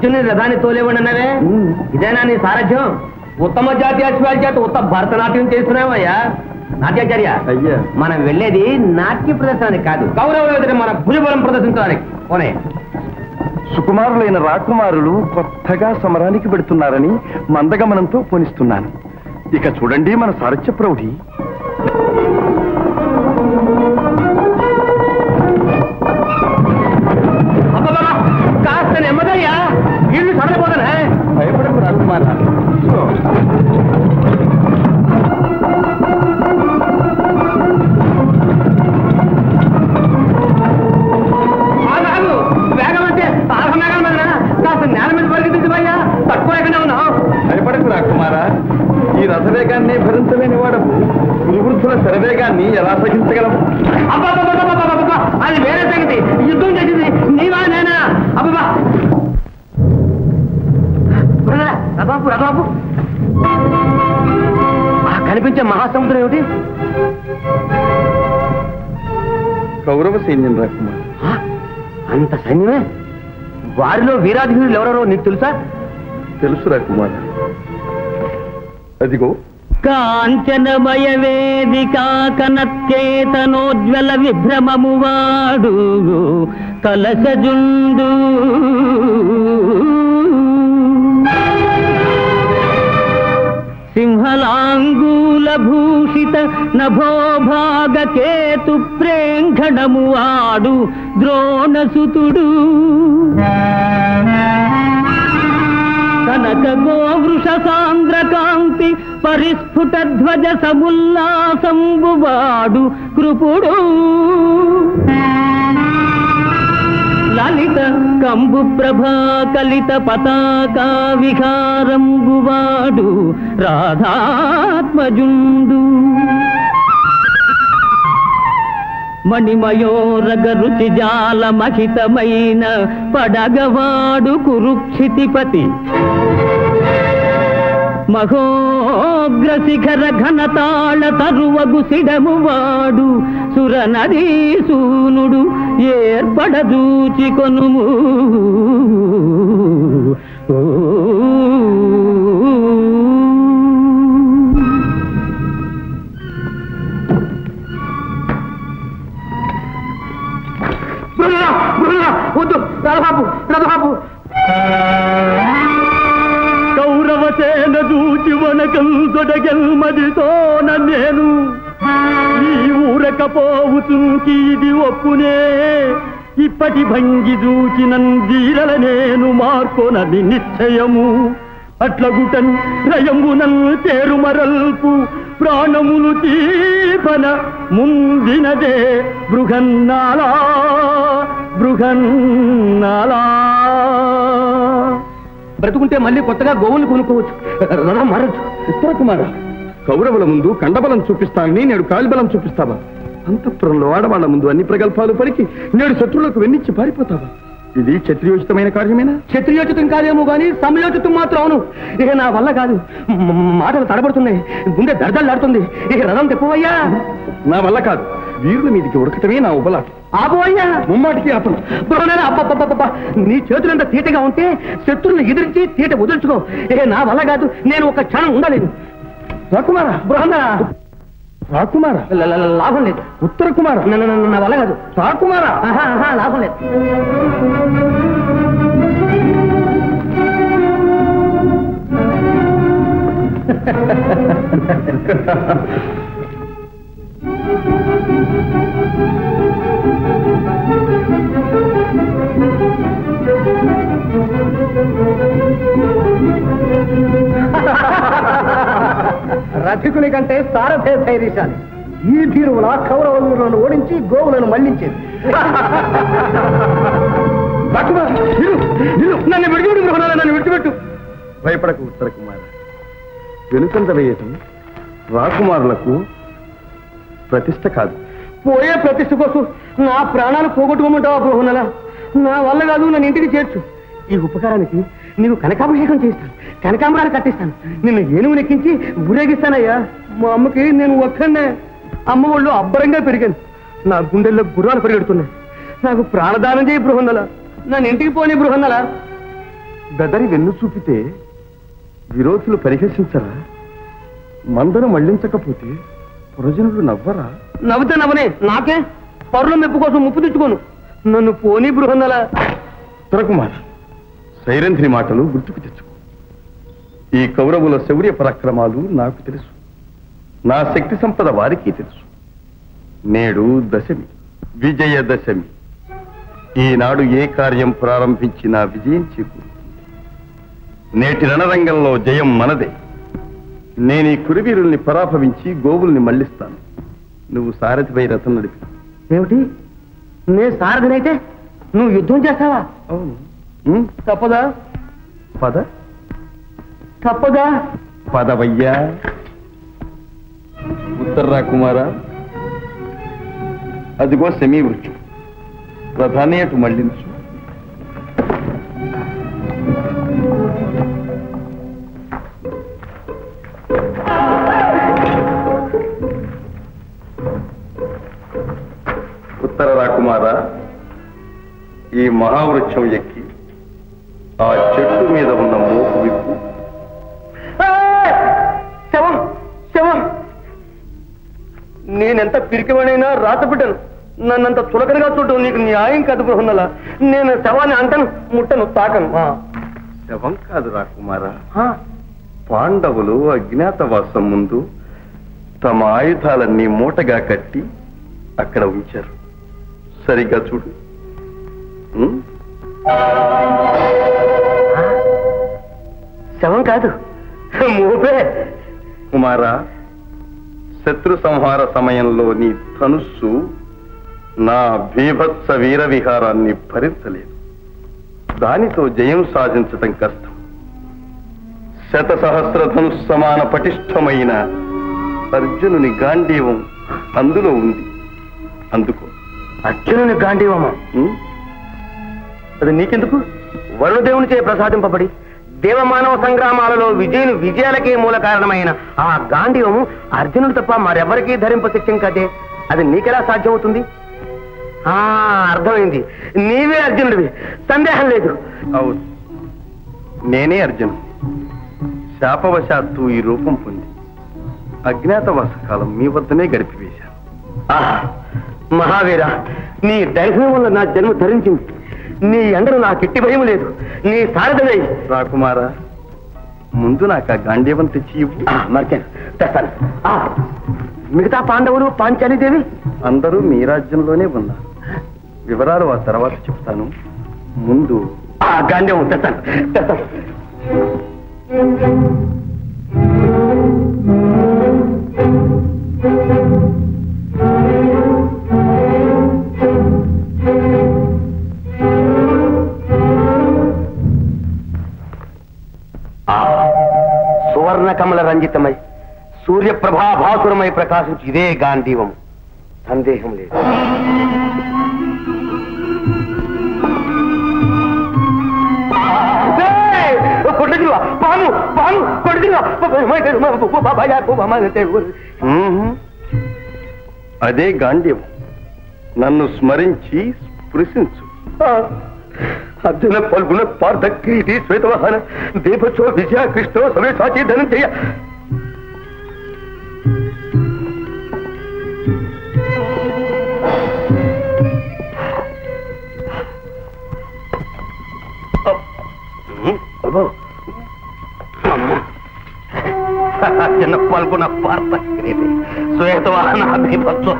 అర్జునుని రథాన్ని తోలేవన్నవే ఇదేనా నీ సారథ్యం? ఉత్తమ జాతి అశ్వాల చేత ఉత్తమ భరతనాట్యం చేస్తున్నావయ్యా నాట్యాచార్య. అయ్యా మనం వెళ్ళేది నాట్య ప్రదర్శనానికి కాదు, కౌరవుల మన భుజబలం ప్రదర్శించడానికి. పోనే సుకుమారులైన రాకుమారులు కొత్తగా సమరానికి పెడుతున్నారని మందగమనంతో పోనిస్తున్నాను. ఇక చూడండి మన సారథ్య ప్రౌఢి. కాస్త నెమ్మదయ్యా, ఇల్లు సడలిపోతానే. భయపడకు రాకుమార. వేగం అంటే ఆగమేఘం మీద కాస్త నేల మీద పరిగెత్తించబోయ్యా, తక్కువ ఎక్కడే ఉన్నావు. భయపడకు రాకుమారా, ఈ రథవేగాన్ని భరించలేని వాడవు గురువృద్ధుల శరవేగాన్ని ఎలా సహించగలవు? అది వేరే సంగతి. యుద్ధం చేసింది నీవా నేనా? అబ్బా రథబాబు రథబాబు, కనిపించే మహాసముద్రం ఏమిటి? కౌరవ సైన్యం రాకుమార్. అంత సైన్యమే? వారిలో వీరాధికులు ఎవరెవరో నీకు తెలుసా? తెలుసు రాకుమార్. అదిగో కాంచనమయ వేదికా కనత్యేతనోజ్వల విభ్రమము వాడు కలసజుండు సింహలాంగూల భూషిత నభోభాగ కేతు ప్రేంఘణము వాడు ద్రోణసుతుడు కనక గోవృష సాంద్రకాంతి పరిస్ఫుట ధ్వజ సముల్లాసంబువాడు కృపుడు లలిత కంబు ప్రభా కలిత పతాకా విహారంబువాడు రాధాత్మజుండు మణిమయోరగ రుచి జాల మహితమైన పడగవాడు కురుక్షితిపతి మహోగ్రశిఖర ఘనతాళ తరువగు సిడమువాడు సురనదీసూనుడు ఏర్పడదూచి కొనుము వద్దు రథబాబు రథబాబు. కౌరవసేన దూచి వనకం తొడగెల్మదితోన నేను ఈ ఊరకపోవుతుంకి ఇది ఒప్పునే ఇప్పటి భంగి దూచినన్ వీరల నేను మార్కొనది నిశ్చయము అట్లగుటన్ రయమునన్ తేరుమరల్పు ప్రాణములు తీపన ముందినదే బృహన్నాలా బృహన్నాలా. బ్రతుకుంటే మళ్ళీ కొత్తగా గోవులు కొనుక్కోవచ్చు, రథం మారచ్చు. ఉత్తర కుమార, కౌరవుల ముందు కండబలం చూపిస్తానని నేడు కాలిబలం చూపిస్తావా? అంతఃపురంలో ఆడవాళ్ల ముందు అన్ని ప్రగల్భాలు పలికి నేడు శత్రువులకు వెన్నిచ్చి పారిపోతావా? ఇది క్షత్రియోచితమైన కార్యమేనా? క్షత్రియోచితం కార్యము గాని సమయోచితం మాత్రం అవును. ఇక నా వల్ల కాదు, మాటలు తడబడుతున్నాయి, గుండె దర్దలాడుతుంది. ఇక రథం తెప్పవయ్యా. నా వల్ల కాదు, వీరుల మీదికి ఉడకటమే నా ఉపలాట. ఆపోయ్యా, ముమ్మాటికి అతను అబ్బబ్బబ్బబ్బ, నీ చేతులంత తీటగా ఉంటే శత్రువులను ఎదిరించి తీట వదులుచుకో. ఇక నా వల్ల కాదు, నేను ఒక క్షణం ఉండలేదు. రాకుమారా, బృహన్నరా, రాకుమారా, లాభం లేదు. ఉత్తర కుమార, నా వల్ల కాదు. రాకుమారా, లాభం లేదు. రథికుని కంటే సారథే ధైర్యశాలి. ఈ ధీరువుల కౌరవులను ఓడించి గోవులను మళ్లించేది. నన్ను విడిచిపెట్టు బృహన్నారా, నన్ను విడిచిపెట్టు. భయపడకు ఉత్తర కుమార. వెనుకంత వేయటం రాకుమారులకు ప్రతిష్ట కాదు. పోయే ప్రతిష్ట కోసం నా ప్రాణాలు పోగొట్టుకోమంటావా బృహన్నలా? నా వల్ల కాదు, నన్ను ఇంటికి చేర్చు. ఈ ఉపకారానికి నీకు కనకాభిషేకం చేస్తాను, కనకాంబరాలు కట్టిస్తాను, నిన్ను ఏనుగు నెక్కించి ఊరేగిస్తానయ్యా. మా అమ్మకి నేను ఒక్కనే. అమ్మ వాళ్ళు అబ్బరంగా పెరిగాను, నా గుండెల్లో గుర్రాలు పరిగెడుతున్నాయి. నాకు ప్రాణదానం చేయి బృహన్నలా, నన్ను ఇంటికి పోనీ బృహన్నలా. బెదరి వెన్ను చూపితే విరోధులు పరిహసించరా? మందను మళ్లించకపోతే పురజనులు నవ్వరా? నవ్వుతే నవ్వనే, నాకే పరుల మెప్పు కోసం ముప్పు తెచ్చుకోను. నన్ను పోనీ బృహన్నల. తురకుమార్, సైరంధ్రి మాటలు గుర్తుకు తెచ్చుకో. ఈ కౌరవుల శౌర్య పరాక్రమాలు నాకు తెలుసు, నా శక్తి సంపద వారికి తెలుసు. నేడు దశమి, విజయదశమి. ఈనాడు ఏ కార్యం ప్రారంభించినా విజయం చేకూరుతుంది. నేటి రణరంగంలో జయం మనదే. నేను ఈ కురువీరుల్ని పరాభవించి గోవుల్ని మళ్లిస్తాను. నువ్వు సారథిపై రథం నడిపి. ఏమిటి, నే సారథినైతే నువ్వు యుద్ధం చేస్తావా? అవును. తప్పదా? పద. తప్పదా? పదవయ్యా. ఉత్తర్రా కుమారా, అదిగో సెమీ వృక్షం. రథాన్ని అటు మళ్లించు. ఉత్తర రాకుమారా, ఈ మహావృక్షం ఎక్కి ఆ చెట్టు మీద ఉన్న మోపు విప్పు. శవం, శవం. నేనెంత పిరికివాడైనా రాత బిడ్డను. నన్నంత చులకనగా చూడటం నీకు న్యాయం కాదు బృహన్నల. నేను శవాన్ని అంటను, ముట్టను, తాకను. శవం కాదు రాకుమారా, పాండవులు అజ్ఞాతవాసం ముందు తమ ఆయుధాలన్నీ మూటగా కట్టి అక్కడ ఉంచారు. సరిగ్గా చూడు. శవం కాదు, మోపే. కుమారా, శత్రు సంహార సమయంలో నీ ధనుస్సు నా భీభత్స వీర విహారాన్ని భరించలేదు. దానితో జయం సాధించటం కష్టం. శతసహస్ర ధనుస్ సమాన పటిష్టమైన అర్జునుని గాంధీవం అందులో ఉంది. అందుకో. అర్జునుని గాంధీవమా? అది నీకెందుకు? వరుణదేవుని చే ప్రసాదింపబడి దేవమానవ సంగ్రామాలలో విజయాలకే మూల కారణమైన ఆ గాంధీవము అర్జునుడు తప్ప మరెవరికీ ధరింప శక్యం కదే. అది నీకెలా సాధ్యమవుతుంది? అర్థమైంది, నీవే అర్జునుడివి, సందేహం లేదు. అవును, నేనే అర్జును. శాపవశాత్తు ఈ రూపం పొంది అజ్ఞాతవాస కాలం మీ వద్దనే గడిపివేశాను. మహావీర, నీ దైర్యం వల్ల నా జన్మ ధరించింది. నీ ఎండను నాకు ఎట్టి భయం లేదు. నీ సారథివై. రాకుమారా, ముందు నాకు ఆ గాంధీవం తెచ్చి ఇవ్వు. మర్చాను, తెస్తాను. మిగతా పాండవులు, పాంచాలీదేవి అందరూ మీ రాజ్యంలోనే ఉన్నారు. వివరాలు ఆ తర్వాత చెప్తాను. ముందు గాంధీవం తెస్తాను, తెస్తాను. సువర్ణ కమల రంజితమై సూర్యప్రభాభాసురమై ప్రకాశించి ఇదే గాంధీవం, సందేహం లేదు. అదే గాంధీవం. నన్ను స్మరించి స్పృశించు. అర్జున పల్గుణ పార్థ క్రీతి శ్వేతవాహన దేవచో విజయ కృష్ణ సమేతాచి ధనంజయ. అర్జున పల్గుణ పార్థ క్రీతి శ్వేతవాహన దేవచో